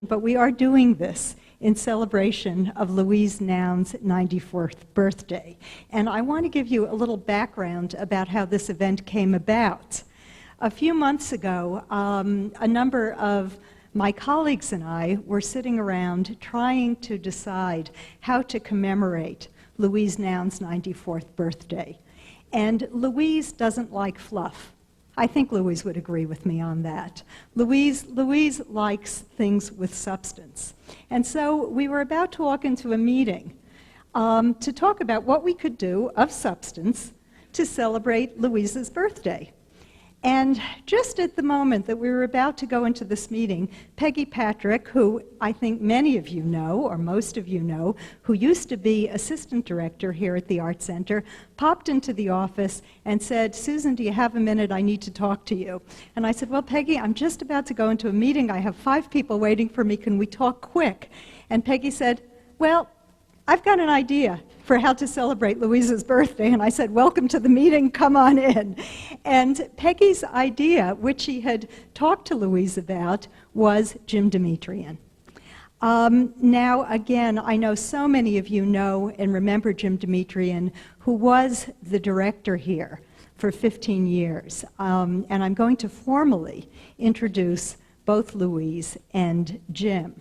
but we are doing this in celebration of Louise Noun's 94th birthday. And I want to give you a little background about how this event came about. A few months ago, a number of my colleagues and I were sitting around trying to decide how to commemorate Louise Noun's 94th birthday. And Louise doesn't like fluff. I think Louise would agree with me on that. Louise likes things with substance. And so we were about to walk into a meeting to talk about what we could do of substance to celebrate Louise's birthday. And just at the moment that we were about to go into this meeting, Peggy Patrick, who I think many of you know, or most of you know, who used to be assistant director here at the Art Center, popped into the office and said, "Susan, do you have a minute? I need to talk to you." And I said, "Well, Peggy, I'm just about to go into a meeting. I have 5 people waiting for me. Can we talk quick?" And Peggy said, "Well, I've got an idea for how to celebrate Louise's birthday." And I said, "Welcome to the meeting, come on in." And Peggy's idea, which she had talked to Louise about, was Jim Demetrion. Now, again, I know so many of you know and remember Jim Demetrion, who was the director here for 15 years. And I'm going to formally introduce both Louise and Jim.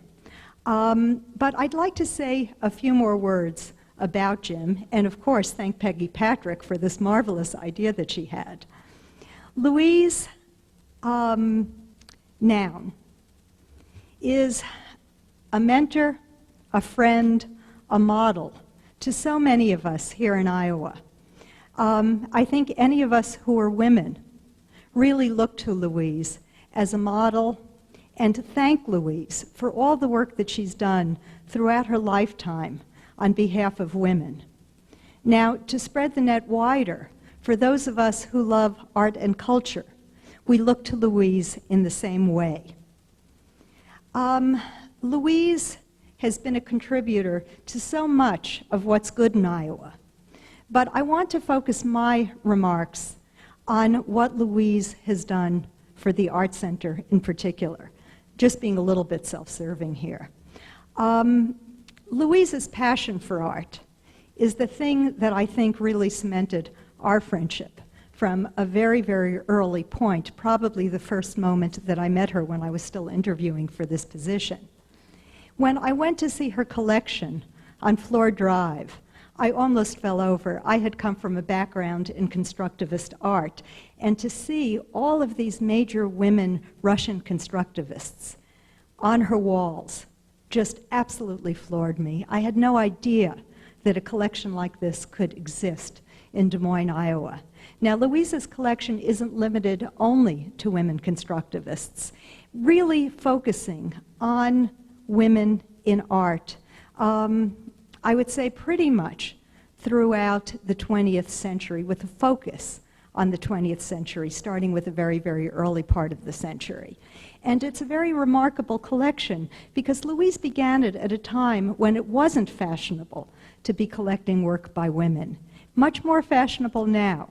But I'd like to say a few more words about Jim, and of course thank Peggy Patrick for this marvelous idea that she had. Louise Noun is a mentor, a friend, a model to so many of us here in Iowa. I think any of us who are women really look to Louise as a model, and to thank Louise for all the work that she's done throughout her lifetime on behalf of women. Now, to spread the net wider, for those of us who love art and culture, we look to Louise in the same way. Louise has been a contributor to so much of what's good in Iowa, but I want to focus my remarks on what Louise has done for the Art Center in particular, just being a little bit self-serving here. Louise's passion for art is the thing that I think really cemented our friendship from a very, very early point, probably the first moment that I met her when I was still interviewing for this position. When I went to see her collection on Floor Drive, I almost fell over. I had come from a background in constructivist art, and to see all of these major women Russian constructivists on her walls just absolutely floored me. I had no idea that a collection like this could exist in Des Moines, Iowa. Now, Louise's collection isn't limited only to women constructivists, really focusing on women in art. I would say pretty much throughout the 20th century, with a focus on the 20th century, starting with a very, very early part of the century. And it's a very remarkable collection because Louise began it at a time when it wasn't fashionable to be collecting work by women. Much more fashionable now.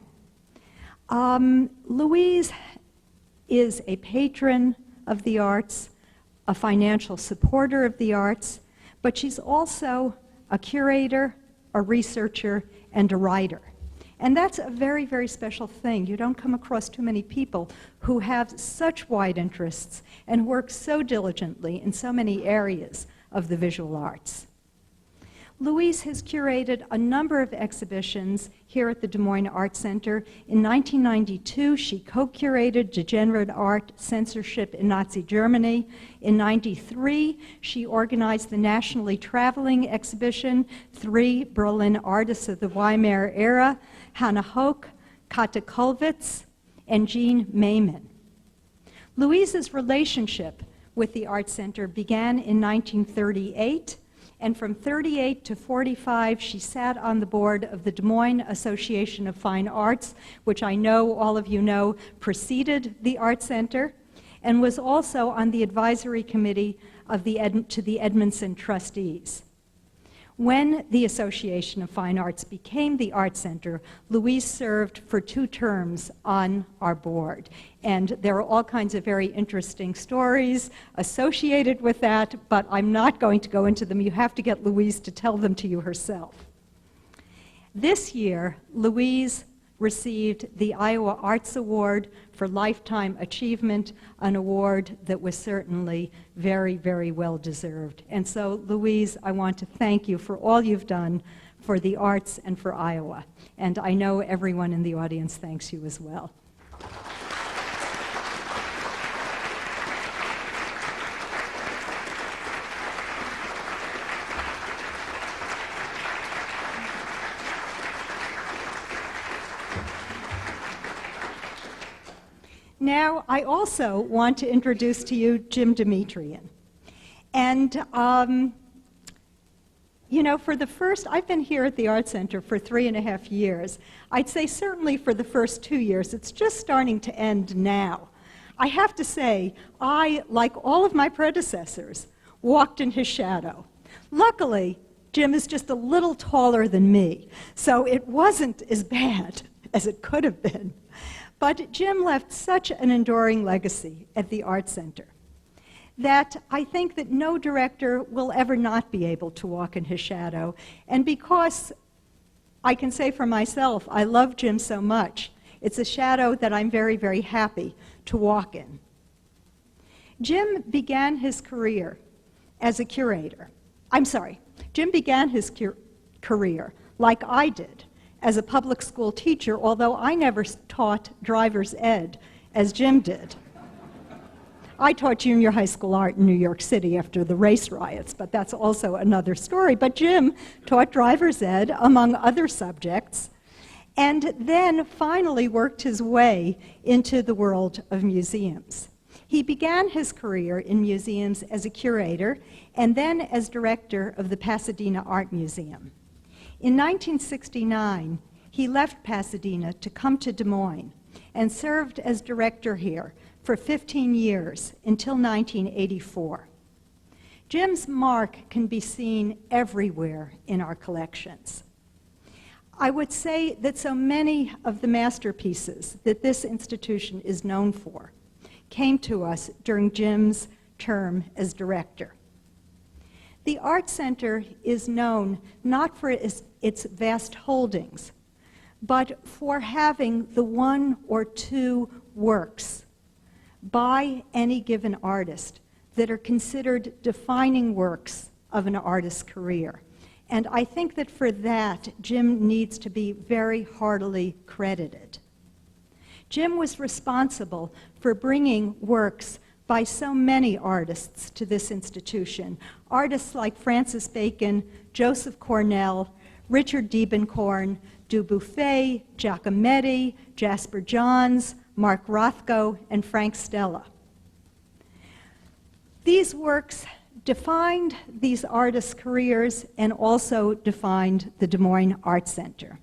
Louise is a patron of the arts, a financial supporter of the arts, but she's also a curator, a researcher, and a writer. And that's a very, very special thing. You don't come across too many people who have such wide interests and work so diligently in so many areas of the visual arts. Louise has curated a number of exhibitions here at the Des Moines Art Center. In 1992, she co-curated Degenerate Art, Censorship in Nazi Germany. In 93, she organized the nationally traveling exhibition, 3 Berlin Artists of the Weimar Era, Hannah Hoch, Kata Kulwitz, and Jean Mayman. Louise's relationship with the Art Center began in 1938, and from 38 to 45, she sat on the board of the Des Moines Association of Fine Arts, which I know all of you know preceded the Art Center, and was also on the advisory committee of to the Edmondson trustees. When the Association of Fine Arts became the Art Center, Louise served for 2 terms on our board. And there are all kinds of very interesting stories associated with that, but I'm not going to go into them. You have to get Louise to tell them to you herself. This year, Louise received the Iowa Arts Award for Lifetime Achievement, an award that was certainly very, very well deserved. And so, Louise, I want to thank you for all you've done for the arts and for Iowa. And I know everyone in the audience thanks you as well. Now, I also want to introduce to you Jim Demetrion. And, you know, I've been here at the Art Center for 3.5 years. I'd say certainly for the first 2 years. It's just starting to end now. I have to say, I, like all of my predecessors, walked in his shadow. Luckily, Jim is just a little taller than me, so it wasn't as bad as it could have been. But Jim left such an enduring legacy at the Art Center that I think that no director will ever not be able to walk in his shadow. And because I can say for myself, I love Jim so much, it's a shadow that I'm very, very happy to walk in. Jim began his career as a curator. Jim began his career like I did, as a public school teacher, although I never taught driver's ed as Jim did. I taught junior high school art in New York City after the race riots, but that's also another story. But Jim taught driver's ed, among other subjects, and then finally worked his way into the world of museums. He began his career in museums as a curator and then as director of the Pasadena Art Museum. In 1969, he left Pasadena to come to Des Moines and served as director here for 15 years until 1984. Jim's mark can be seen everywhere in our collections. I would say that so many of the masterpieces that this institution is known for came to us during Jim's term as director. The Art Center is known not for its vast holdings, but for having the 1 or 2 works by any given artist that are considered defining works of an artist's career. And I think that for that, Jim needs to be very heartily credited. Jim was responsible for bringing works by so many artists to this institution. Artists like Francis Bacon, Joseph Cornell, Richard Diebenkorn, Dubuffet, Giacometti, Jasper Johns, Mark Rothko, and Frank Stella. These works defined these artists' careers and also defined the Des Moines Art Center.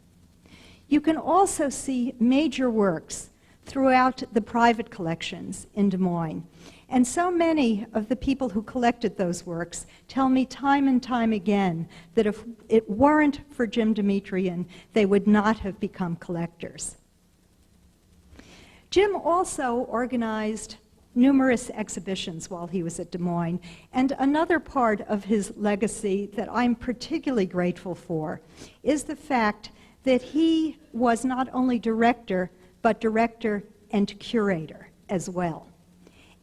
You can also see major works throughout the private collections in Des Moines. And so many of the people who collected those works tell me time and time again that if it weren't for Jim Demetrion, they would not have become collectors. Jim also organized numerous exhibitions while he was at Des Moines, and another part of his legacy that I'm particularly grateful for is the fact that he was not only director, but director and curator as well.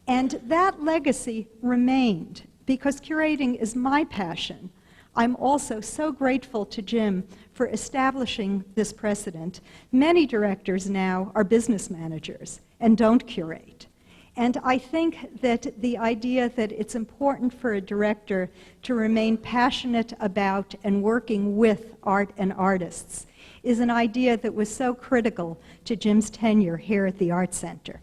And that legacy remained because curating is my passion. I'm also so grateful to Jim for establishing this precedent. Many directors now are business managers and don't curate. And I think that the idea that it's important for a director to remain passionate about and working with art and artists is an idea that was so critical to Jim's tenure here at the Art Center.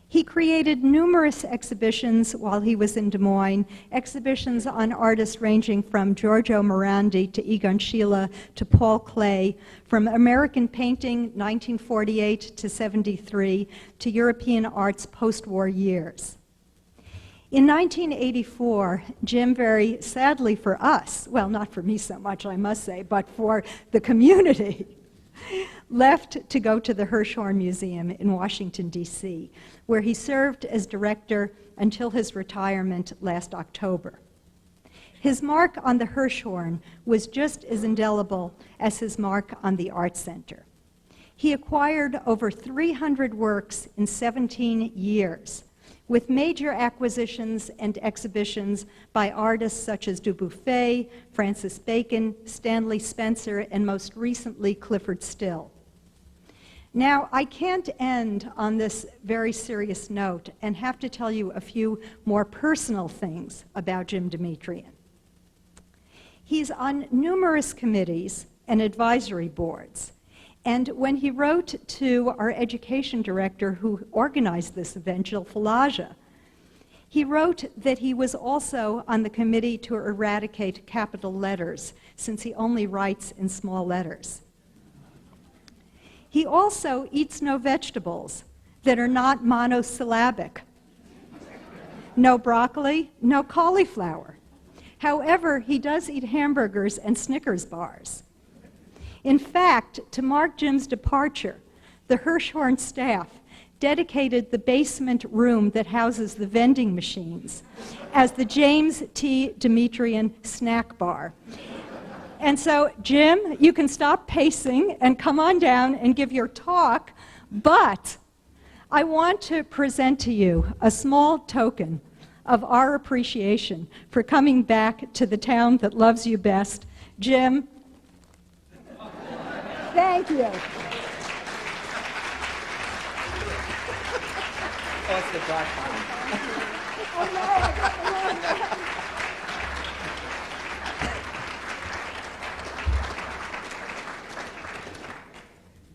He created numerous exhibitions while he was in Des Moines, exhibitions on artists ranging from Giorgio Morandi to Egon Schiele to Paul Klee, from American painting 1948 to 73 to European art's post-war years. In 1984, Jim, very sadly for us, well, not for me so much, I must say, but for the community, left to go to the Hirshhorn Museum in Washington, D.C., where he served as director until his retirement last October. His mark on the Hirshhorn was just as indelible as his mark on the Art Center. He acquired over 300 works in 17 years, with major acquisitions and exhibitions by artists such as Dubuffet, Francis Bacon, Stanley Spencer, and most recently Clifford Still. Now, I can't end on this very serious note and have to tell you a few more personal things about Jim Demetrion. He's on numerous committees and advisory boards. And when he wrote to our education director who organized this event, Jill Falaja, he wrote that he was also on the committee to eradicate capital letters, since he only writes in small letters. He also eats no vegetables that are not monosyllabic. No broccoli, no cauliflower. However, he does eat hamburgers and Snickers bars. In fact, to mark Jim's departure, the Hirshhorn staff dedicated the basement room that houses the vending machines as the James T. Demetrion snack bar. And so, Jim, you can stop pacing and come on down and give your talk, but I want to present to you a small token of our appreciation for coming back to the town that loves you best. Jim, thank you. That's the black one. Oh, no, I got the wrong one.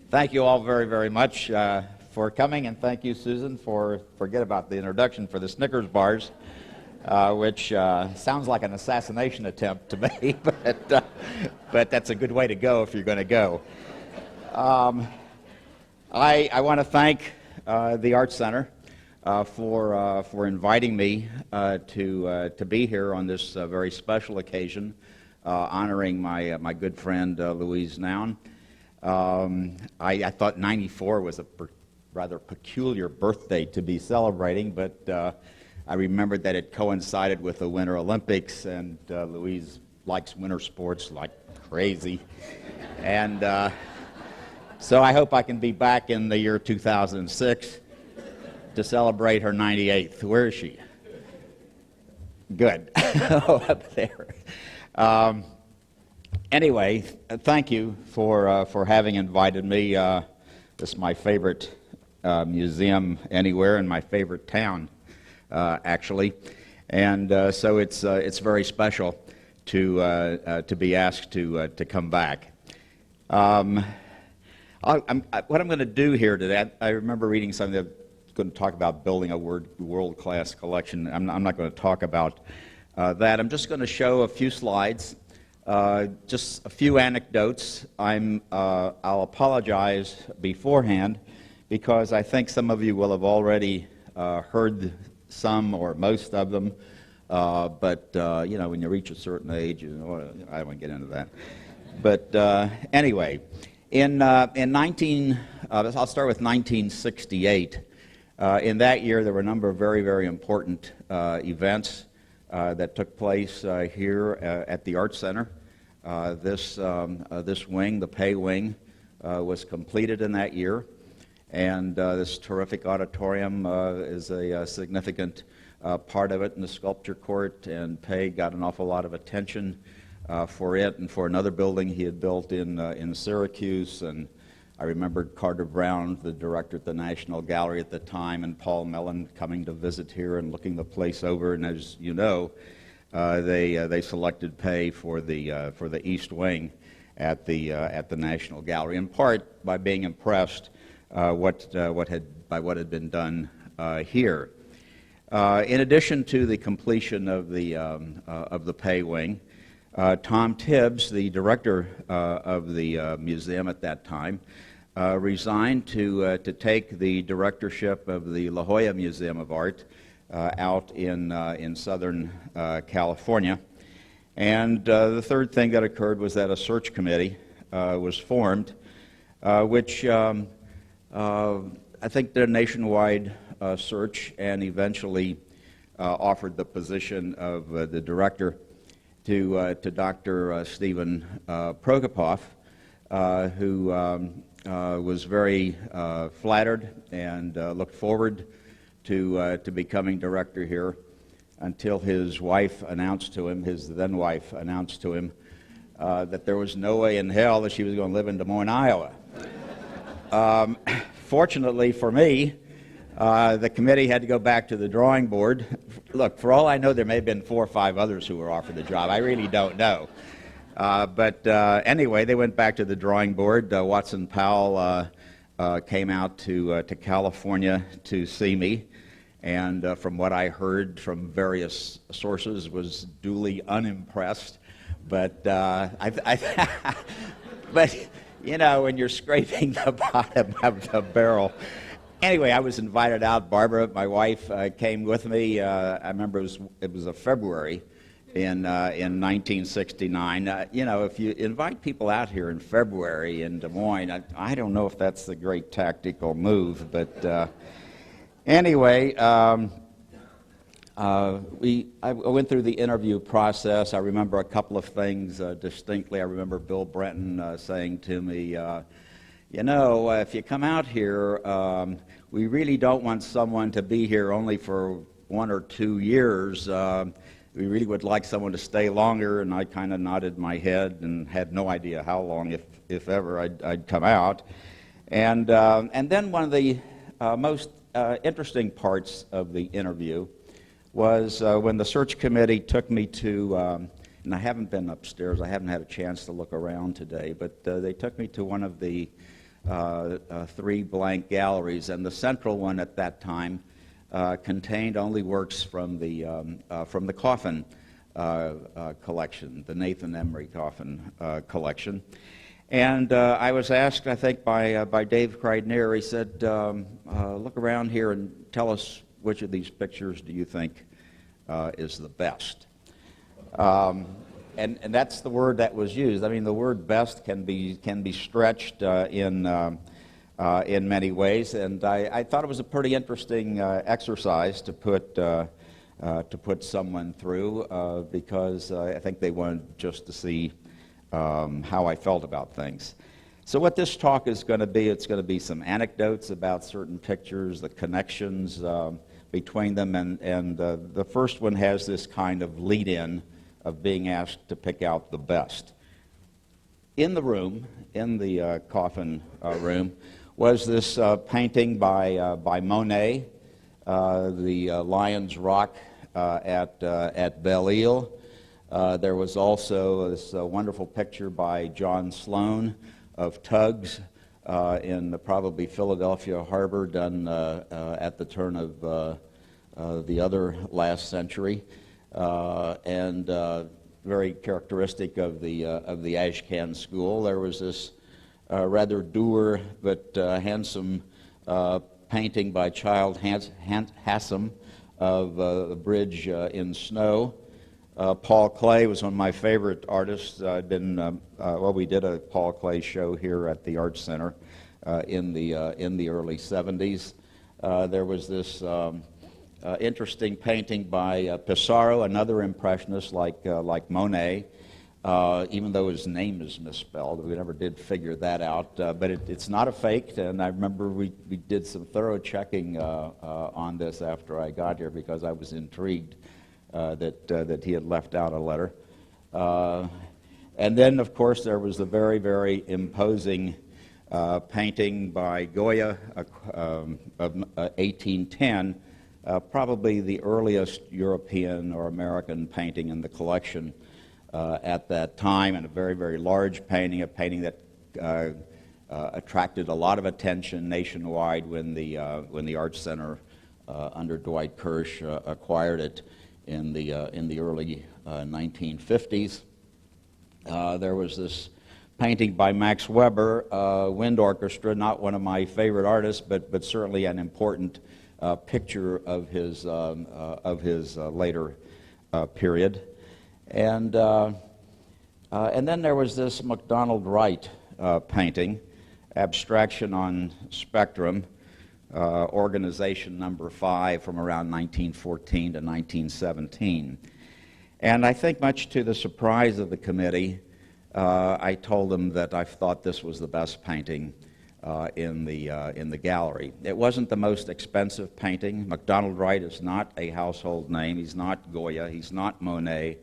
Thank you all very, very much for coming, and thank you, Susan, forget about the introduction for the Snickers bars, which sounds like an assassination attempt to me, but that's a good way to go if you're going to go. I want to thank the Art Center for inviting me to be here on this very special occasion, honoring my good friend Louise Noun. I thought 94 was a rather peculiar birthday to be celebrating, but I remembered that it coincided with the Winter Olympics, and Louise likes winter sports like crazy. And so I hope I can be back in the year 2006 to celebrate her 98th. Where is she? Good. Oh, up there. Anyway, thank you for having invited me. This is my favorite museum anywhere, and my favorite town, actually. And so it's very special to be asked to come back. What I'm going to do here today, I remember reading something that was going to talk about building a world-class collection. I'm not going to talk about that. I'm just going to show a few slides. Just a few anecdotes. I'll apologize beforehand because I think some of you will have already heard some or most of them. But you know, when you reach a certain age, I don't want to get into that. But anyway, I'll start with 1968. In that year, there were a number of very, very important events that took place here at the Art Center. This wing, the Pay Wing, was completed in that year, and this terrific auditorium is a significant part of it in the sculpture court, and Pay got an awful lot of attention for it and for another building he had built in Syracuse. And I remember Carter Brown, the director at the National Gallery at the time, and Paul Mellon coming to visit here and looking the place over. And as you know, they selected Pay for the East Wing at the National Gallery, in part by being impressed by what had been done here. In addition to the completion of the Pay Wing, Tom Tibbs, the director of the museum at that time, resigned to take the directorship of the La Jolla Museum of Art, out in Southern California. And the third thing that occurred was that a search committee was formed, which I think did a nationwide search and eventually offered the position of the director to Dr. Stephen Prokopov, who was very flattered and looked forward to becoming director here, until his wife announced to him, his then wife announced to him, that there was no way in hell that she was going to live in Des Moines, Iowa. Fortunately for me, the committee had to go back to the drawing board. Look, for all I know, there may have been 4 or 5 others who were offered the job. I really don't know. But anyway, they went back to the drawing board. Watson Powell came out to California to see me, and from what I heard from various sources, was duly unimpressed. But but you know, when you're scraping the bottom of the barrel. Anyway, I was invited out. Barbara, my wife, came with me. I remember it was a February in 1969. You know, if you invite people out here in February in Des Moines, I don't know if that's a great tactical move, but anyway, I went through the interview process. I remember a couple of things distinctly. I remember Bill Brenton saying to me, you know, if you come out here, we really don't want someone to be here only for 1 or 2 years. We really would like someone to stay longer, and I kind of nodded my head and had no idea how long, if ever, I'd come out. And then one of the most interesting parts of the interview was when the search committee took me to, and I haven't been upstairs, I haven't had a chance to look around today, but they took me to one of the 3 blank galleries, and the central one at that time contained only works from the Coffin collection, the Nathan Emery Coffin collection. And I was asked, I think, by Dave Kreidner. He said, look around here and tell us which of these pictures do you think is the best. And that's the word that was used. I mean, the word "best" can be stretched in many ways, and I thought it was a pretty interesting exercise to put someone through because I think they wanted just to see how I felt about things. So what this talk is going to be, it's going to be some anecdotes about certain pictures, the connections between them, and the first one has this kind of lead-in of being asked to pick out the best. In the room, in the coffin room, was this painting by Monet, the Lion's Rock at Belle Isle. There was also this wonderful picture by John Sloan of tugs in probably Philadelphia Harbor, done at the turn of the other last century. And very characteristic of the Ashcan school. There was this rather dour but handsome painting by Child Hassam of the bridge in snow. Paul Klee was one of my favorite artists. We did a Paul Klee show here at the Art Center in the early 70s. There was this interesting painting by Pissarro, another impressionist like Monet, even though his name is misspelled. We never did figure that out, but it's not a fake, and I remember we did some thorough checking on this after I got here because I was intrigued that he had left out a letter. And then, of course, there was the very, very imposing painting by Goya of 1810, probably the earliest European or American painting in the collection at that time, and a very, very large painting, a painting that attracted a lot of attention nationwide when the Art Center under Dwight Kirsch acquired it in the early 1950s. There was this painting by Max Weber, Wind Orchestra, not one of my favorite artists, but certainly an important picture of his later period. And then there was this MacDonald Wright painting, Abstraction on Spectrum, organization number 5 from around 1914 to 1917. And I think much to the surprise of the committee, I told them that I thought this was the best painting in the gallery. It wasn't the most expensive painting. MacDonald Wright is not a household name. He's not Goya. He's not Monet.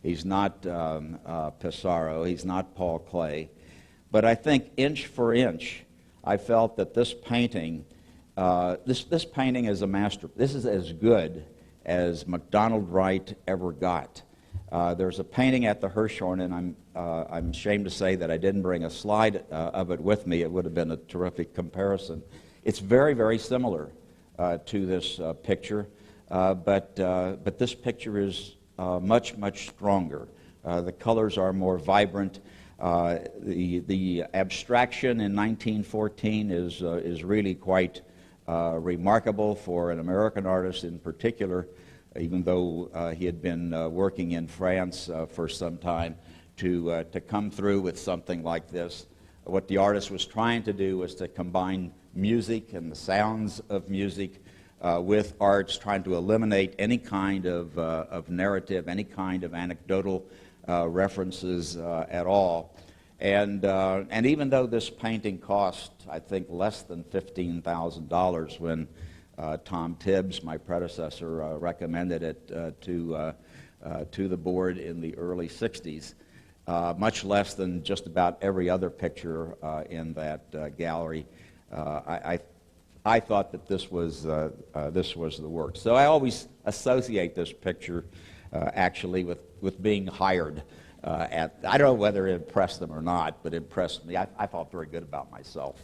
He's not Pissarro. He's not Paul Klee. But I think inch for inch, I felt that this painting, this painting is a master. This is as good as MacDonald Wright ever got. There's a painting at the Hirshhorn, and I'm ashamed to say that I didn't bring a slide of it with me. It would have been a terrific comparison. It's very, very similar to this picture, but this picture is much, much stronger. The colors are more vibrant. The abstraction in 1914 is really quite remarkable for an American artist in particular, even though he had been working in France for some time, to come through with something like this. What the artist was trying to do was to combine music and the sounds of music with arts, trying to eliminate any kind of narrative, any kind of anecdotal references at all. And even though this painting cost, I think, less than $15,000 when Tom Tibbs, my predecessor, recommended it to the board in the early 60s, much less than just about every other picture in that gallery. I thought that this was the work. So I always associate this picture actually with being hired I don't know whether it impressed them or not, but it impressed me. I felt very good about myself.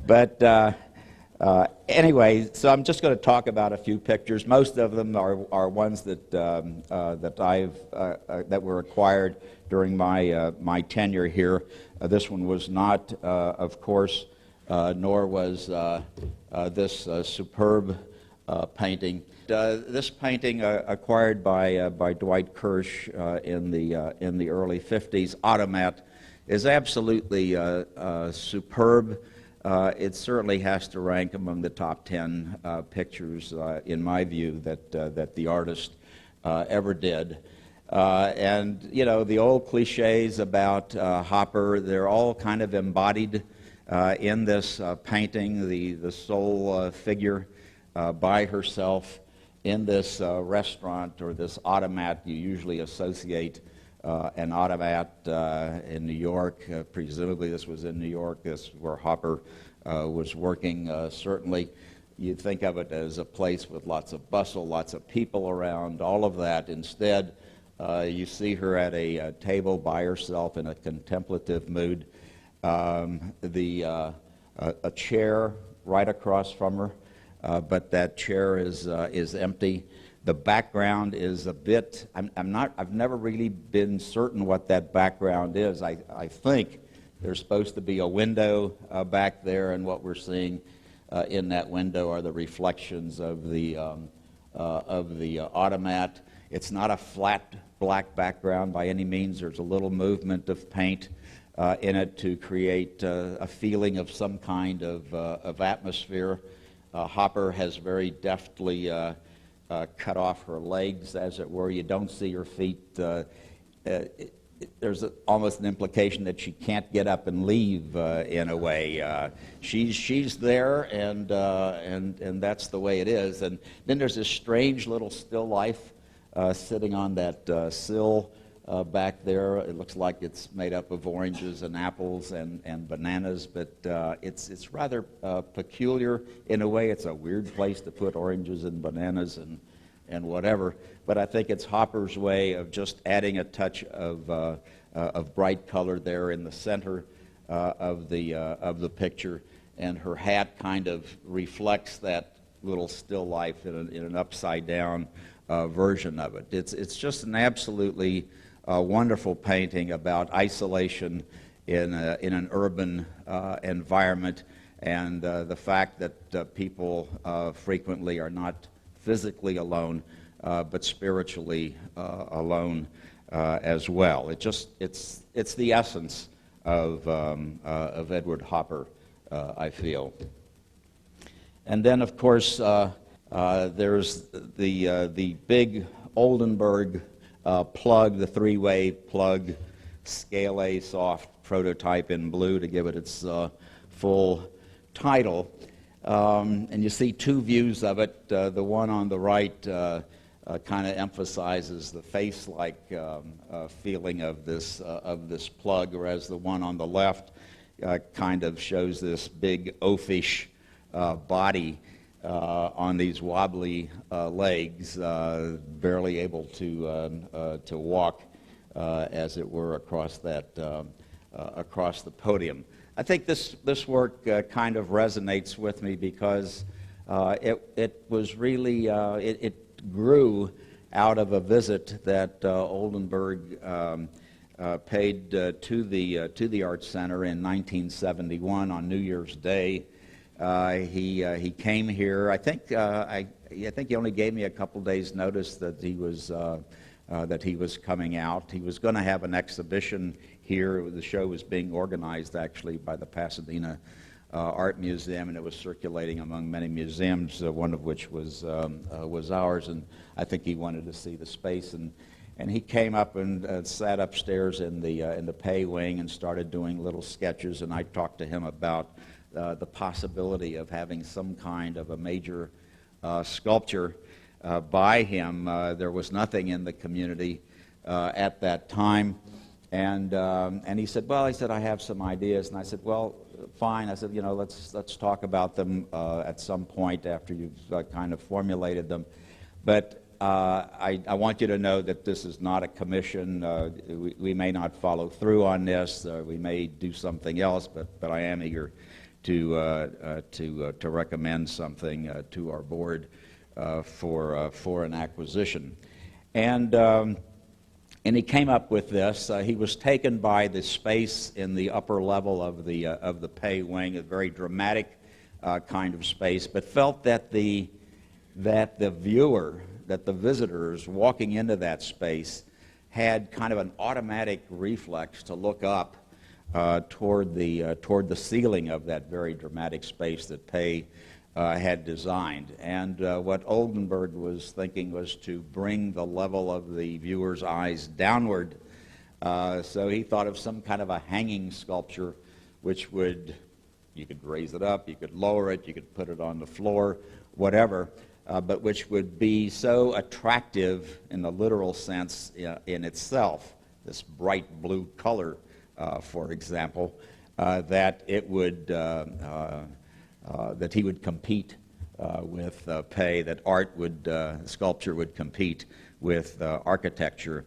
But anyway, so I'm just going to talk about a few pictures. Most of them are ones that that were acquired during my tenure here. This one was not, of course, nor was this superb painting. This painting, acquired by Dwight Kirsch in the early 50s, Automat, is absolutely superb. It certainly has to rank among the top 10 pictures, in my view, that the artist ever did. And, you know, the old cliches about Hopper, they're all kind of embodied in this painting. The sole figure by herself in this restaurant or this automat. You usually associate an automat in New York. Presumably this was in New York. This is where Hopper was working. Certainly you'd think of it as a place with lots of bustle, lots of people around, all of that. Instead, you see her at a table by herself in a contemplative mood. A chair right across from her, but that chair is empty. The background is a bit. I've never really been certain what that background is. I think there's supposed to be a window back there, and what we're seeing in that window are the reflections of the automat. It's not a flat black background by any means. There's a little movement of paint in it to create a feeling of some kind of atmosphere. Hopper has very deftly cut off her legs, as it were. You don't see her feet. There's almost an implication that she can't get up and leave in a way. She's there, and that's the way it is. And then there's this strange little still life sitting on that sill back there. It looks like it's made up of oranges and apples and bananas, but it's rather peculiar in a way. It's a weird place to put oranges and bananas and whatever, but I think it's Hopper's way of just adding a touch of bright color there in the center of the picture, and her hat kind of reflects that little still life in an upside down version of it. It's just an absolutely wonderful painting about isolation in an urban environment, and the fact that people frequently are not physically alone, but spiritually alone as well. It's the essence of Edward Hopper, I feel. And then, of course, there's the big Oldenburg plug, the three-way plug, Scale A soft prototype in blue to give it its full title. And you see two views of it. The one on the right kind of emphasizes the face-like feeling of this plug, whereas the one on the left kind of shows this big oafish body on these wobbly legs, barely able to walk, as it were, across the podium. I think this work kind of resonates with me because it was really it grew out of a visit that Oldenburg paid to the Art Center in 1971 on New Year's Day. He came here. I think he only gave me a couple days' notice that he was coming out. He was going to have an exhibition here. The show was being organized actually by the Pasadena Art Museum, and it was circulating among many museums, one of which was ours. And I think he wanted to see the space, and he came up and sat upstairs in the pay wing and started doing little sketches. And I talked to him about the possibility of having some kind of a major sculpture by him. There was nothing in the community at that time, and he said, "Well," he said, "I have some ideas." And I said, "Well, fine." I said, let's talk about them at some point after you've kind of formulated them. But I want you to know that this is not a commission. We may not follow through on this. We may do something else, but I am eager to recommend something to our board for an acquisition. And he came up with this. He was taken by the space in the upper level of the pay wing, a very dramatic kind of space, but felt that the viewer, that the visitors walking into that space had kind of an automatic reflex to look up toward the ceiling of that very dramatic space that Pei had designed. And what Oldenburg was thinking was to bring the level of the viewer's eyes downward. So he thought of some kind of a hanging sculpture, which you could raise it up, you could lower it, you could put it on the floor, whatever, but which would be so attractive in the literal sense in itself, this bright blue color, for example, that it would that he would compete with Pei, that sculpture would compete with architecture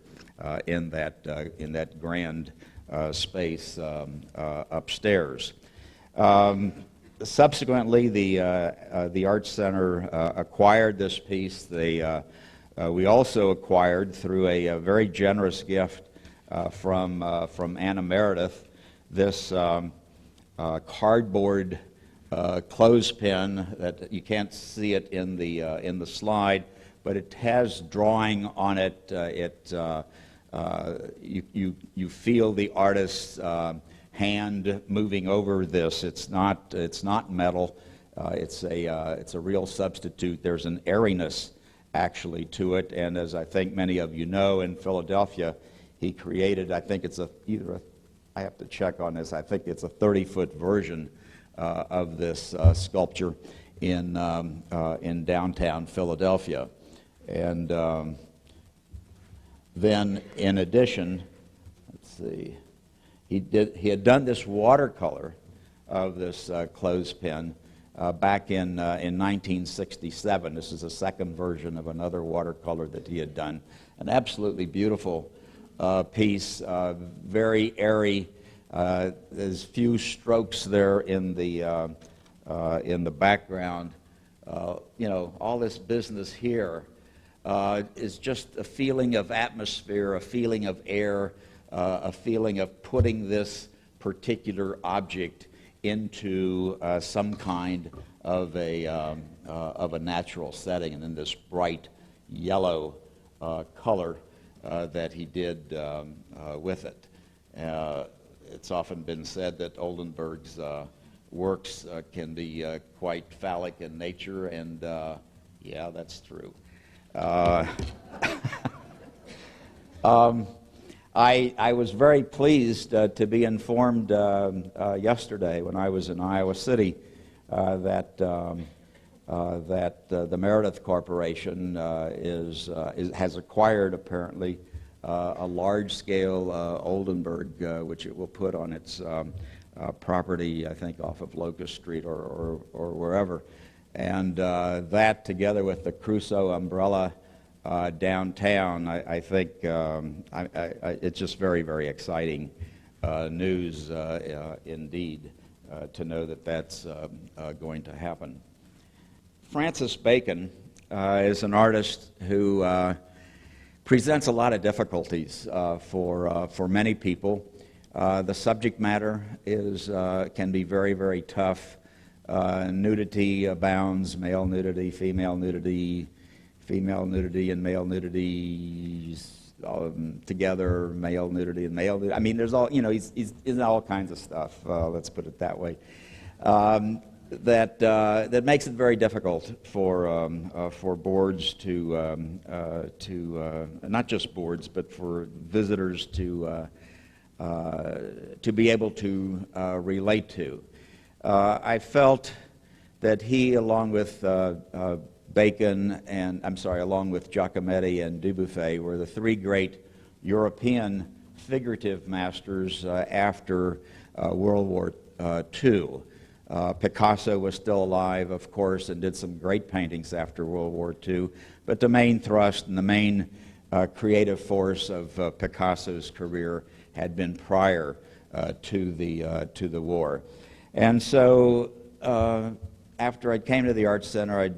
in that grand space upstairs. Subsequently, the Art Center acquired this piece. We also acquired, through a very generous gift from Anna Meredith, this cardboard clothespin that you can't see it in the slide, but it has drawing on it. You feel the artist's hand moving over this. It's not metal. It's a real substitute. There's an airiness actually to it, and as I think many of you know, in Philadelphia, he created, I think it's I have to check on this, I think it's a 30-foot version of this sculpture in downtown Philadelphia. And then, in addition, let's see, he had done this watercolor of this clothespin back in 1967. This is a second version of another watercolor that he had done. An absolutely beautiful piece, very airy. There's few strokes there in the background. All this business here is just a feeling of atmosphere, a feeling of air, a feeling of putting this particular object into some kind of a natural setting, and then this bright yellow color that he did with it. It's often been said that Oldenburg's works can be quite phallic in nature, and yeah, that's true. I was very pleased to be informed yesterday when I was in Iowa City that the Meredith Corporation has acquired apparently a large-scale Oldenburg, which it will put on its property, I think, off of Locust Street or wherever. And that, together with the Crusoe umbrella downtown, I think it's just very, very exciting news indeed to know that that's going to happen. Francis Bacon is an artist who presents a lot of difficulties for many people. The subject matter can be very, very tough. Nudity abounds, male nudity, female nudity and male nudity together, male nudity and male nudity. I mean, there's all, he's in all kinds of stuff, let's put it that way. That makes it very difficult for boards to not just boards, but for visitors to be able to relate to. I felt that he, along with Bacon along with Giacometti and Dubuffet, were the three great European figurative masters after World War II. Picasso was still alive, of course, and did some great paintings after World War II, but the main thrust and the main creative force of Picasso's career had been prior to the war. And so after I came to the Arts Center, I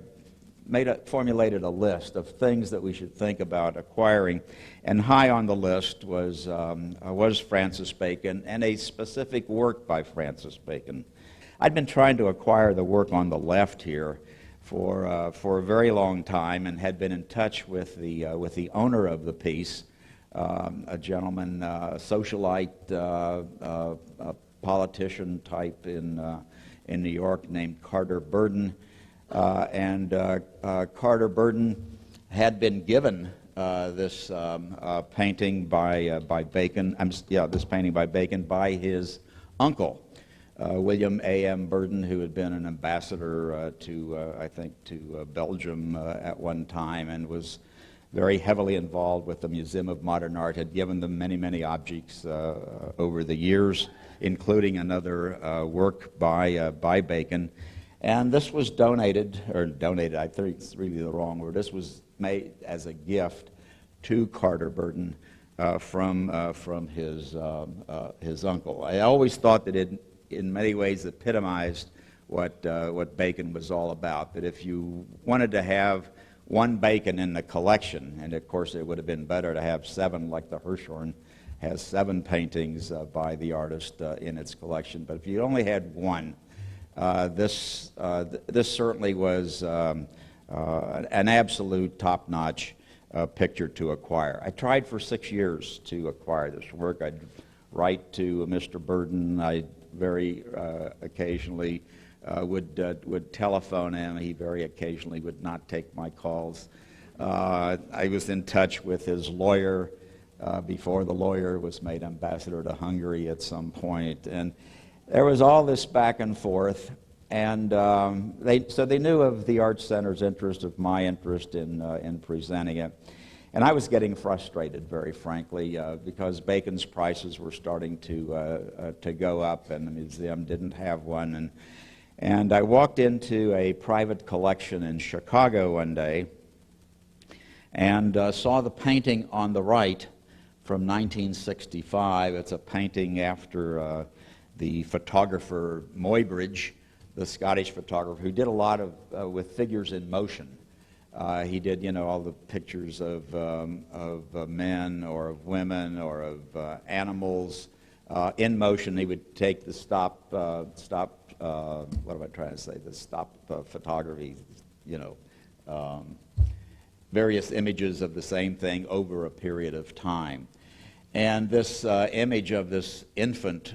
formulated a list of things that we should think about acquiring, and high on the list was Francis Bacon and a specific work by Francis Bacon. I'd been trying to acquire the work on the left here for a very long time, and had been in touch with the owner of the piece, a gentleman, socialite, politician type in New York named Carter Burden. And Carter Burden had been given this painting by Bacon. This painting by Bacon by his uncle, William A.M. Burden, who had been an ambassador to Belgium at one time, and was very heavily involved with the Museum of Modern Art. Had given them many, many objects over the years, including another work by Bacon. And this was donated, I think it's really the wrong word. This was made as a gift to Carter Burden from his uncle. I always thought that it, in many ways, epitomized what Bacon was all about. That if you wanted to have one Bacon in the collection, and of course it would have been better to have 7, like the Hirshhorn has 7 paintings by the artist in its collection. But if you only had one, this certainly was an absolute top-notch picture to acquire. I tried for 6 years to acquire this work. I'd write to Mr. Burden. I very occasionally would telephone him. He very occasionally would not take my calls. I was in touch with his lawyer before the lawyer was made ambassador to Hungary at some point, and there was all this back and forth, and they knew of the Arts Center's interest, of my interest in presenting it. And I was getting frustrated, very frankly, because Bacon's prices were starting to go up, and the museum didn't have one. And I walked into a private collection in Chicago one day and saw the painting on the right from 1965. It's a painting after the photographer Muybridge, the Scottish photographer, who did a lot of with figures in motion. He did, all the pictures of men or of women or of animals in motion. He would take the what am I trying to say? The stop photography, various images of the same thing over a period of time. And this image of this infant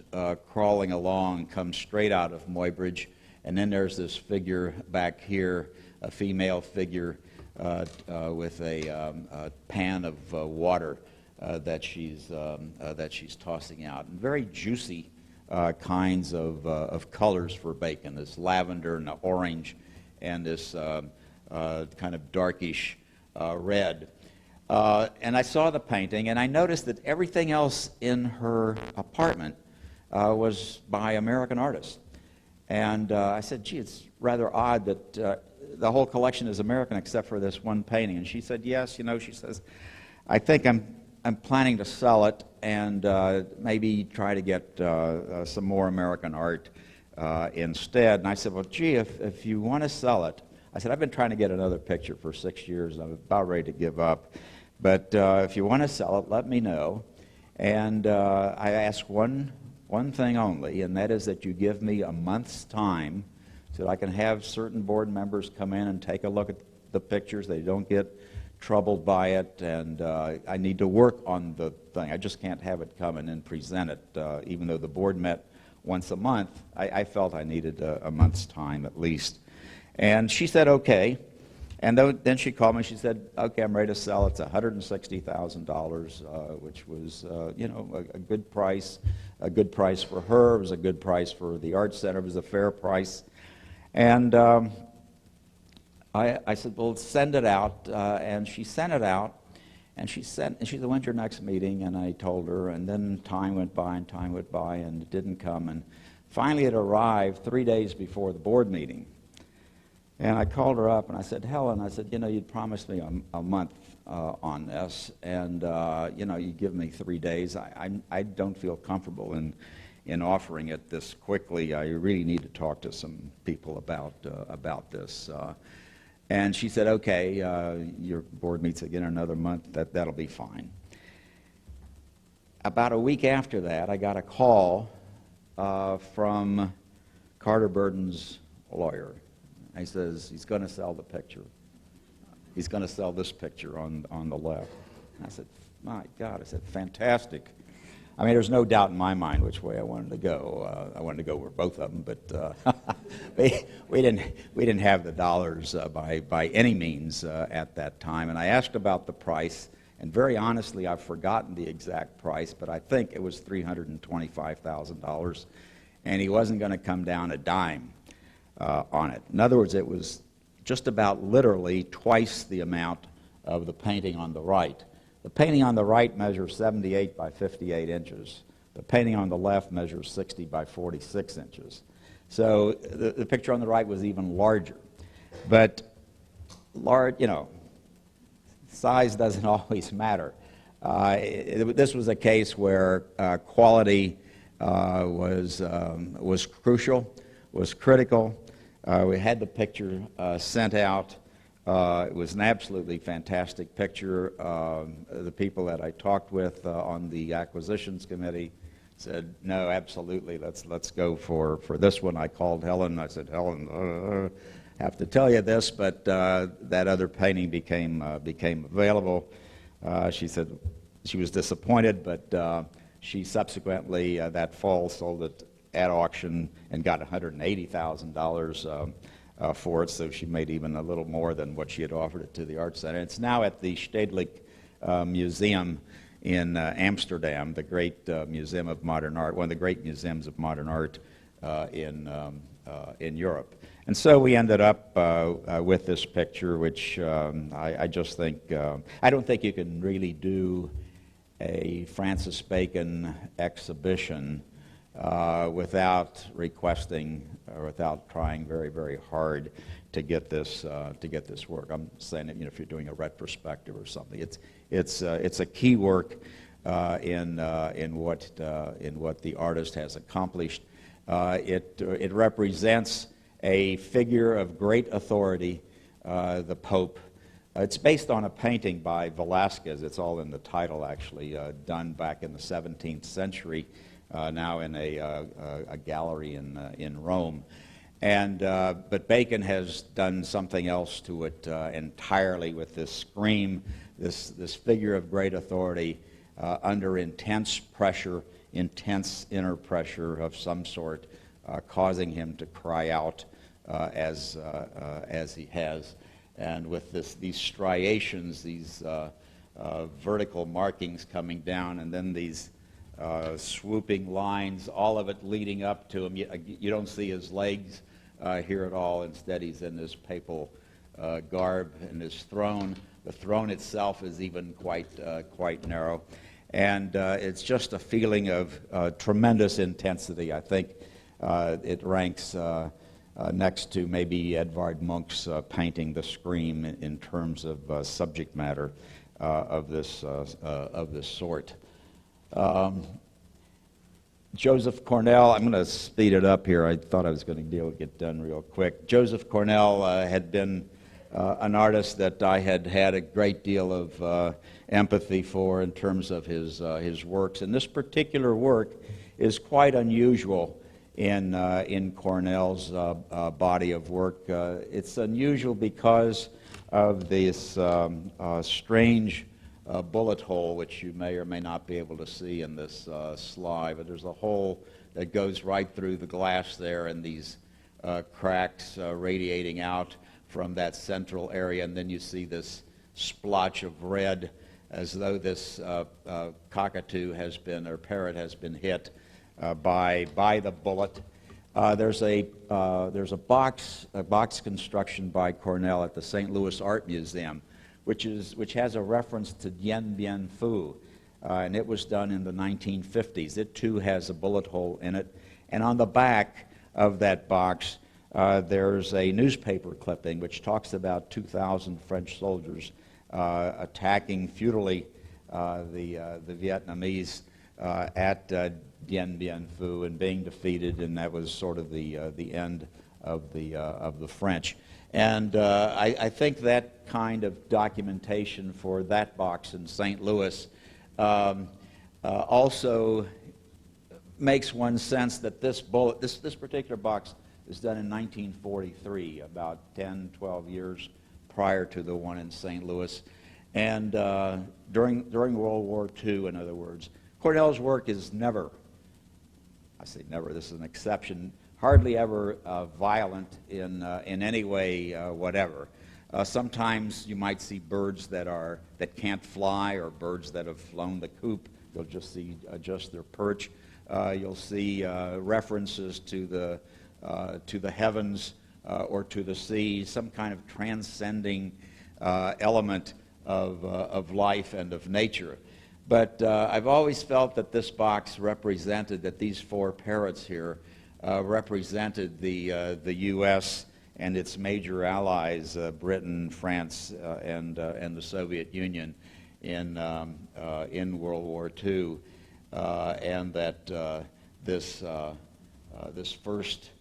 crawling along comes straight out of Muybridge. And then there's this figure back here, a female figure with a pan of water that she's tossing out. And very juicy kinds of colors for bacon, this lavender and the orange and this kind of darkish red. And I saw the painting, and I noticed that everything else in her apartment was by American artists. And I said, gee, it's rather odd that the whole collection is American except for this one painting. And she said, yes, she says, I think I'm planning to sell it and maybe try to get some more American art instead. And I said, well, gee, if you want to sell it, I said, I've been trying to get another picture for 6 years, and I'm about ready to give up. But if you want to sell it, let me know. And I ask one thing only, and that is that you give me a month's time so that I can have certain board members come in and take a look at the pictures. They don't get troubled by it, and I need to work on the thing. I just can't have it come and then present it. Even though the board met once a month, I felt I needed a month's time at least. And she said, okay. And then she called me. She said, okay, I'm ready to sell. It's $160,000, which was, a good price. A good price for her. It was a good price for the Art Center. It was a fair price. And I said, well, send it out. And she sent it out. And she said, when's your next meeting? And I told her. And then time went by, and it didn't come. And finally it arrived 3 days before the board meeting. And I called her up and I said, Helen, you'd promised me a month on this, and you give me 3 days. I don't feel comfortable in offering it this quickly. I really need to talk to some people about this. And she said, okay, your board meets again in another month. That'll be fine. About a week after that, I got a call from Carter Burden's lawyer. He says he's going to sell the picture. He's going to sell this picture on the left. And I said, my God. I said, fantastic. I mean, there's no doubt in my mind which way I wanted to go. I wanted to go with both of them, but we didn't have the dollars by any means at that time. And I asked about the price, and very honestly, I've forgotten the exact price, but I think it was $325,000, and he wasn't going to come down a dime on it. In other words, it was just about literally twice the amount of the painting on the right. The painting on the right measures 78 by 58 inches. The painting on the left measures 60 by 46 inches. So the picture on the right was even larger. But size doesn't always matter. This was a case where quality was crucial, was critical. We had the picture sent out. It was an absolutely fantastic picture. The people that I talked with on the acquisitions committee said, no, absolutely, let's go for this one. I called Helen. I said, Helen, I have to tell you this, but that other painting became available. She said she was disappointed, but she subsequently, that fall, sold it at auction and got $180,000 for it, so she made even a little more than what she had offered it to the Art Center. It's now at the Stedelijk Museum in Amsterdam, the great museum of modern art, one of the great museums of modern art in Europe. And so we ended up with this picture, which I just think, I don't think you can really do a Francis Bacon exhibition without requesting or without trying very, very hard to get this work. I'm saying that if you're doing a retrospective or something, it's a key work in what the artist has accomplished. It represents a figure of great authority, the Pope. It's based on a painting by Velázquez. It's all in the title, actually, done back in the 17th century. now in a gallery in Rome. But Bacon has done something else to it entirely with this scream, this figure of great authority under intense pressure, intense inner pressure of some sort, causing him to cry out as he has. And with these striations, these vertical markings coming down, and then these swooping lines, all of it leading up to him. You don't see his legs here at all. Instead, he's in this papal garb and his throne. The throne itself is even quite narrow. And it's just a feeling of tremendous intensity. I think it ranks next to maybe Edvard Munch's painting The Scream in terms of subject matter of this sort. Joseph Cornell, I'm going to speed it up here. I thought I was going to get done real quick. Joseph Cornell had been an artist that I had a great deal of empathy for in terms of his works. And this particular work is quite unusual in Cornell's body of work. It's unusual because of this strange bullet hole, which you may or may not be able to see in this slide, but there's a hole that goes right through the glass there, and these cracks radiating out from that central area, and then you see this splotch of red as though this cockatoo has been, or parrot has been hit by the bullet. There's a box construction by Cornell at the St. Louis Art Museum, which has a reference to Dien Bien Phu, and it was done in the 1950s. It too has a bullet hole in it, and on the back of that box there's a newspaper clipping which talks about 2,000 French soldiers attacking futilely the Vietnamese at Dien Bien Phu and being defeated, and that was sort of the end of the French. And I think that kind of documentation for that box in St. Louis also makes one sense that this particular box is done in 1943, about 10, 12 years prior to the one in St. Louis. And during World War II, in other words, Cornell's work is never, I say never, this is an exception, hardly ever violent in any way whatever. Sometimes you might see birds that can't fly, or birds that have flown the coop. You'll just see just their perch. You'll see references to the heavens or to the sea, some kind of transcending element of life and of nature. But I've always felt that this box represented, that these four parrots here represented the U.S. and its major allies, Britain, France, and the Soviet Union in World War II, and that this first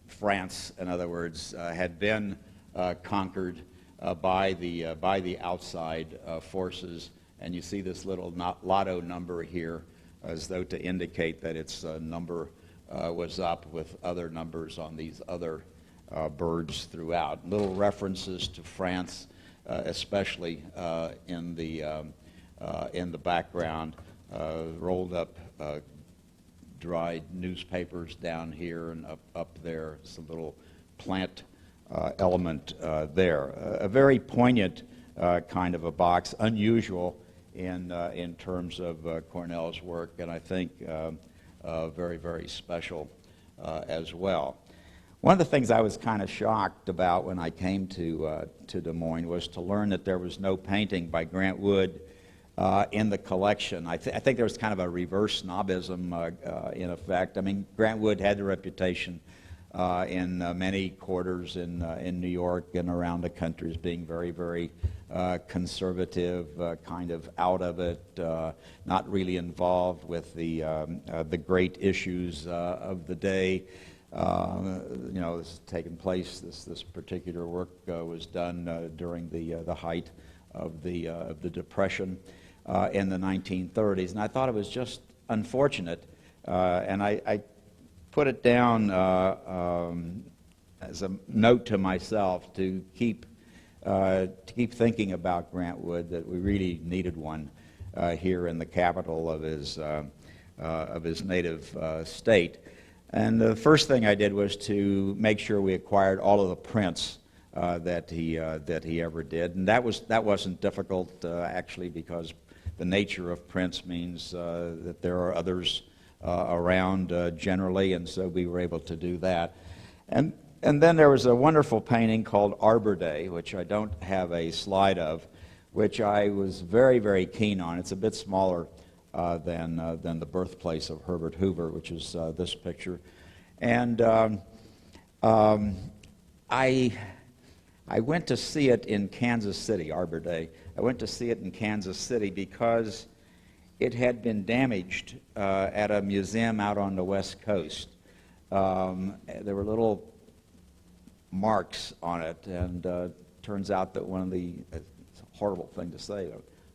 France, in other words, had been conquered by the outside forces, and you see this little lotto number here, as though to indicate that its number was up with other numbers on these other birds throughout. Little references to France, especially in the background, rolled up dried newspapers down here and up there. Some little plant element there. A very poignant kind of a box, unusual in terms of Cornell's work, and I think very, very special as well. One of the things I was kind of shocked about when I came to Des Moines was to learn that there was no painting by Grant Wood in the collection. I think there was kind of a reverse snobism in effect. I mean, Grant Wood had the reputation in many quarters in New York and around the country as being very, very conservative, kind of out of it, not really involved with the great issues of the day. This has taken place. This particular work was done during the height of the Depression in the 1930s, and I thought it was just unfortunate, and I put it down as a note to myself to keep thinking about Grant Wood, that we really needed one here in the capital of his native state. And the first thing I did was to make sure we acquired all of the prints that he ever did, and that wasn't difficult actually, because the nature of prints means that there are others around generally, and so we were able to do that. And then there was a wonderful painting called Arbor Day, which I don't have a slide of, which I was very, very keen on. It's a bit smaller than the birthplace of Herbert Hoover, which is this picture. And I went to see it in Kansas City, Arbor Day. I went to see it in Kansas City because it had been damaged at a museum out on the West Coast. There were little marks on it, and turns out that one of the, it's a horrible thing to say,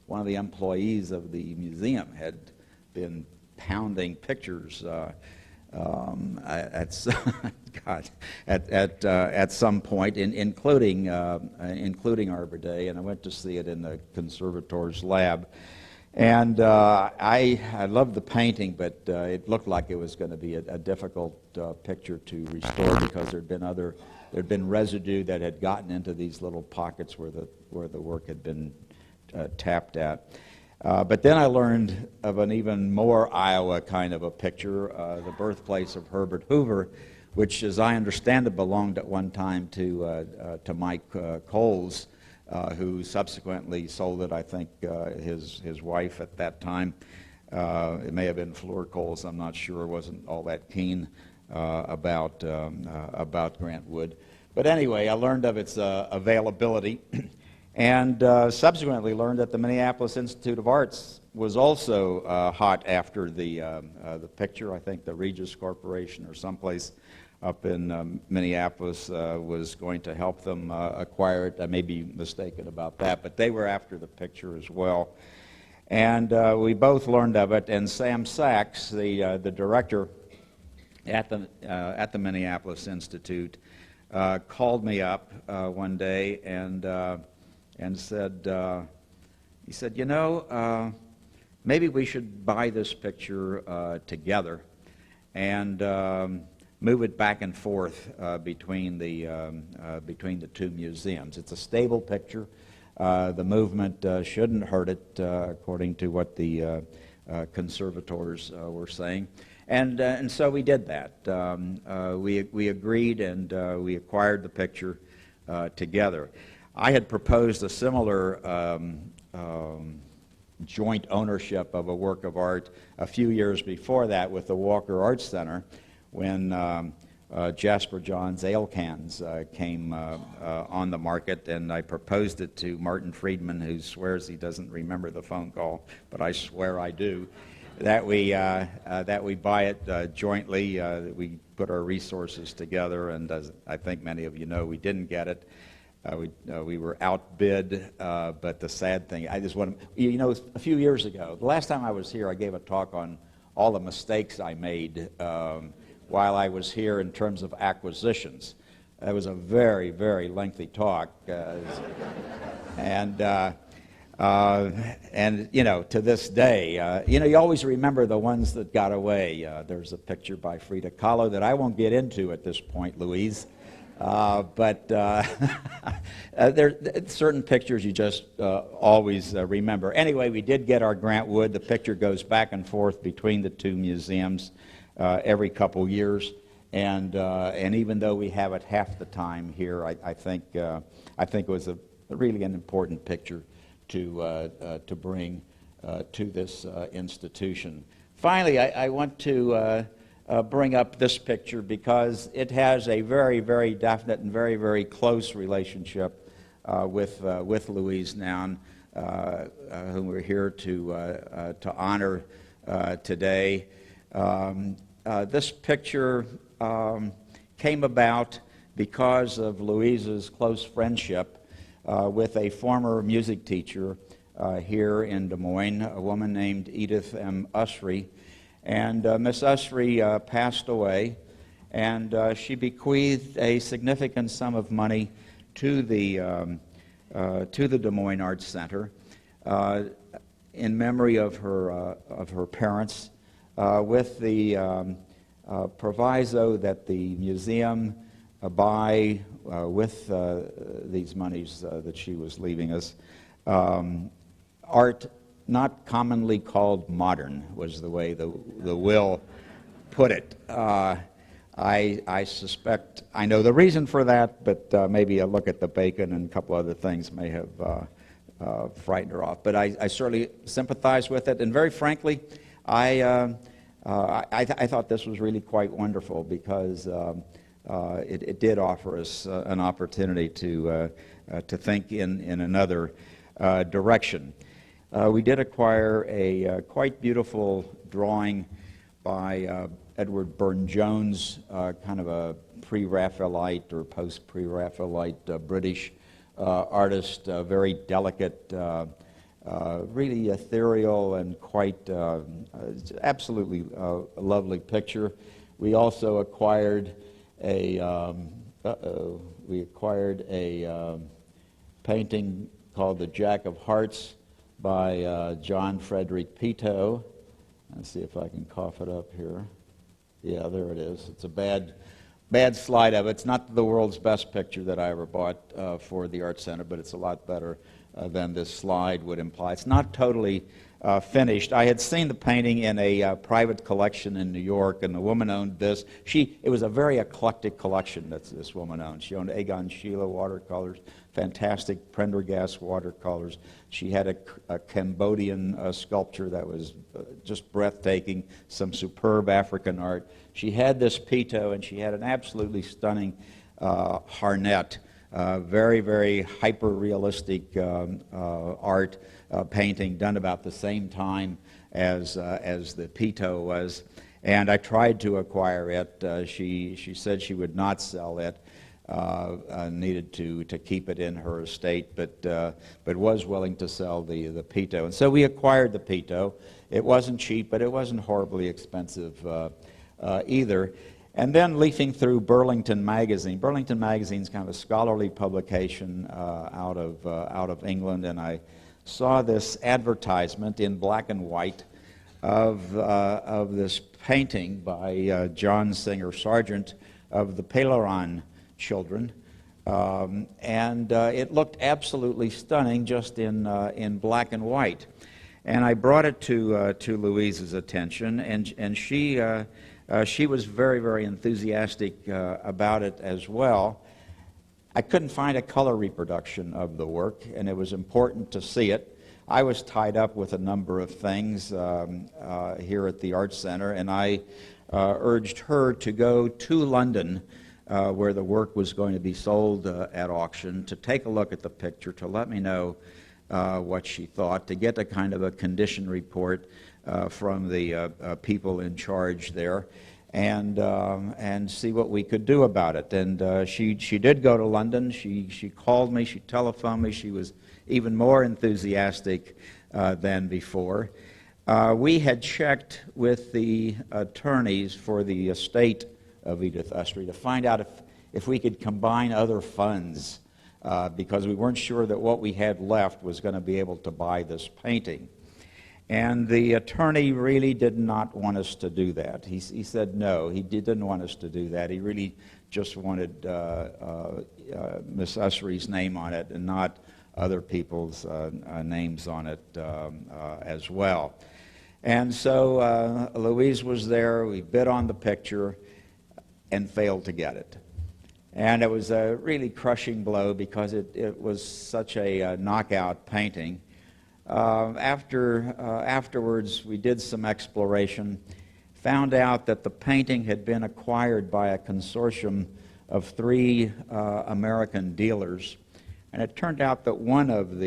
one of the employees of the museum had been pounding pictures at some point, including Arbor Day, and I went to see it in the conservator's lab. And I loved the painting, but it looked like it was going to be a difficult picture to restore, because there'd been residue that had gotten into these little pockets where the work had been tapped at. But then I learned of an even more Iowa kind of a picture, the birthplace of Herbert Hoover, which, as I understand it, belonged at one time to Mike Coles, who subsequently sold it. I think his wife at that time, it may have been Fleur Coles, I'm not sure, wasn't all that keen about Grant Wood. But anyway, I learned of its availability, and subsequently learned that the Minneapolis Institute of Arts was also hot after the picture. I think the Regis Corporation or someplace up in Minneapolis was going to help them acquire it. I may be mistaken about that, but they were after the picture as well. And we both learned of it, and Sam Sachs, the director at the Minneapolis Institute, called me up one day and said, he said, you know, maybe we should buy this picture together and move it back and forth between the two museums. It's a stable picture. The movement shouldn't hurt it, according to what the conservators were saying. And so we did that. We agreed, and we acquired the picture together. I had proposed a similar joint ownership of a work of art a few years before that with the Walker Arts Center, when Jasper John's ale cans came on the market, and I proposed it to Martin Friedman, who swears he doesn't remember the phone call, but I swear I do, that we buy it jointly. We put our resources together, and as I think many of you know, we didn't get it. We were outbid, but the sad thing, I just want to, you know, a few years ago, the last time I was here, I gave a talk on all the mistakes I made while I was here in terms of acquisitions. That was a very, very lengthy talk, and you know, to this day, you know, you always remember the ones that got away. There's a picture by Frida Kahlo that I won't get into at this point, Louise. But there are certain pictures you just always remember. Anyway, we did get our Grant Wood. The picture goes back and forth between the two museums every couple years, and even though we have it half the time here, I think it was really an important picture to bring to this institution. Finally, I want to bring up this picture because it has a very, very definite and very, very close relationship with Louise Noun, whom we're here to honor today. This picture came about because of Louise's close friendship with a former music teacher here in Des Moines, a woman named Edith M. Usry. And Miss Usry passed away, and she bequeathed a significant sum of money to the Des Moines Arts Center in memory of her parents, with the proviso that the museum buy with these monies that she was leaving us art not commonly called modern, was the way the will put it. I suspect I know the reason for that, but maybe a look at the bacon and a couple other things may have frightened her off. But I certainly sympathize with it, and very frankly, I thought this was really quite wonderful because it did offer us an opportunity to think in another direction. We did acquire a quite beautiful drawing by Edward Burne-Jones, kind of a pre-Raphaelite or post-pre-Raphaelite British artist, very delicate, really ethereal and quite absolutely lovely picture. We also acquired a painting called The Jack of Hearts by John Frederick Peto. Let's see if I can cough it up here. Yeah, there it is. It's a bad slide of it. It's not the world's best picture that I ever bought for the Art Center, but it's a lot better than this slide would imply. It's not totally finished. I had seen the painting in a private collection in New York, and the woman owned this. It was a very eclectic collection that this woman owned. She owned Egon Schiele watercolors, fantastic Prendergast watercolors. She had a Cambodian sculpture that was just breathtaking, some superb African art. She had this Peto, and she had an absolutely stunning Harnett. Very, very hyper-realistic art painting done about the same time as the Peto was. And I tried to acquire it. She said she would not sell it. Needed to keep it in her estate, but was willing to sell the Peto. And so we acquired the Peto. It wasn't cheap, but it wasn't horribly expensive either. And then leafing through Burlington Magazine. Burlington Magazine is kind of a scholarly publication out of England, and I saw this advertisement in black and white of this painting by John Singer Sargent of the Pelerin children, and it looked absolutely stunning just in black and white. And I brought it to Louise's attention, and she was very, very enthusiastic about it as well. I couldn't find a color reproduction of the work, and it was important to see it. I was tied up with a number of things here at the Arts Center, and I urged her to go to London, where the work was going to be sold at auction, to take a look at the picture, to let me know what she thought, to get a kind of a condition report from the people in charge there, and see what we could do about it. And she did go to London. She called me, she telephoned me. She was even more enthusiastic than before. We had checked with the attorneys for the estate of Edith Usry to find out if we could combine other funds, because we weren't sure that what we had left was going to be able to buy this painting. And the attorney really did not want us to do that. He said no, he didn't want us to do that. He really just wanted Miss Usry's name on it and not other people's names on it as well. And so Louise was there. We bid on the picture and failed to get it. And it was a really crushing blow because it was such a knockout painting. Afterwards, we did some exploration, found out that the painting had been acquired by a consortium of 3 American dealers, and it turned out that one of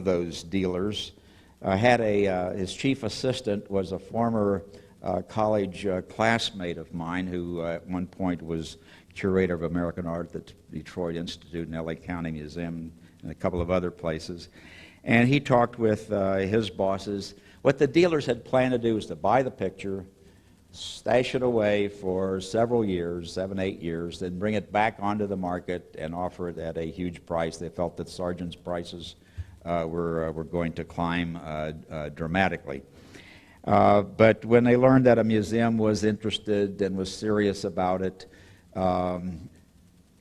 those dealers had his chief assistant was a former college classmate of mine who at one point was curator of American art at the Detroit Institute and LA County Museum and a couple of other places. And he talked with his bosses. What the dealers had planned to do was to buy the picture, stash it away for several years, 7, 8 years, then bring it back onto the market and offer it at a huge price. They felt that Sargent's prices were going to climb dramatically. But when they learned that a museum was interested and was serious about it,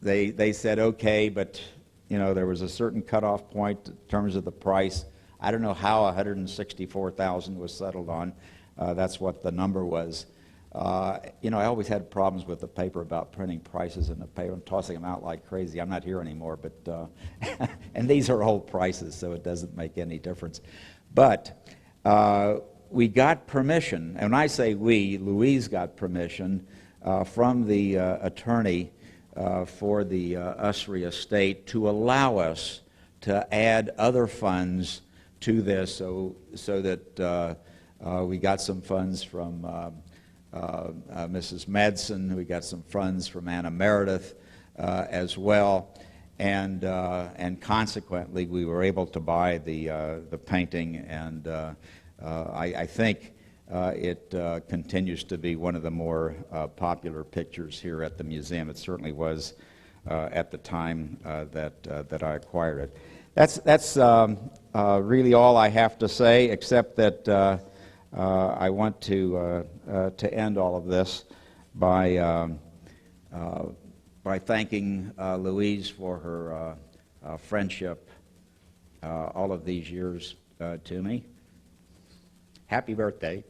they said, okay, but there was a certain cutoff point in terms of the price. I don't know how $164,000 was settled on. That's what the number was. I always had problems with the paper about printing prices in the paper and tossing them out like crazy. I'm not here anymore, but and these are old prices, so it doesn't make any difference. But we got permission, and when I say we, Louise got permission from the attorney for the Usry estate to allow us to add other funds to this, so that we got some funds from Mrs. Madsen. We got some funds from Anna Meredith as well, and consequently we were able to buy the painting, and I think it continues to be one of the more popular pictures here at the museum. It certainly was at the time that I acquired it. That's really all I have to say, except that I want to end all of this by thanking Louise for her friendship all of these years to me. Happy birthday.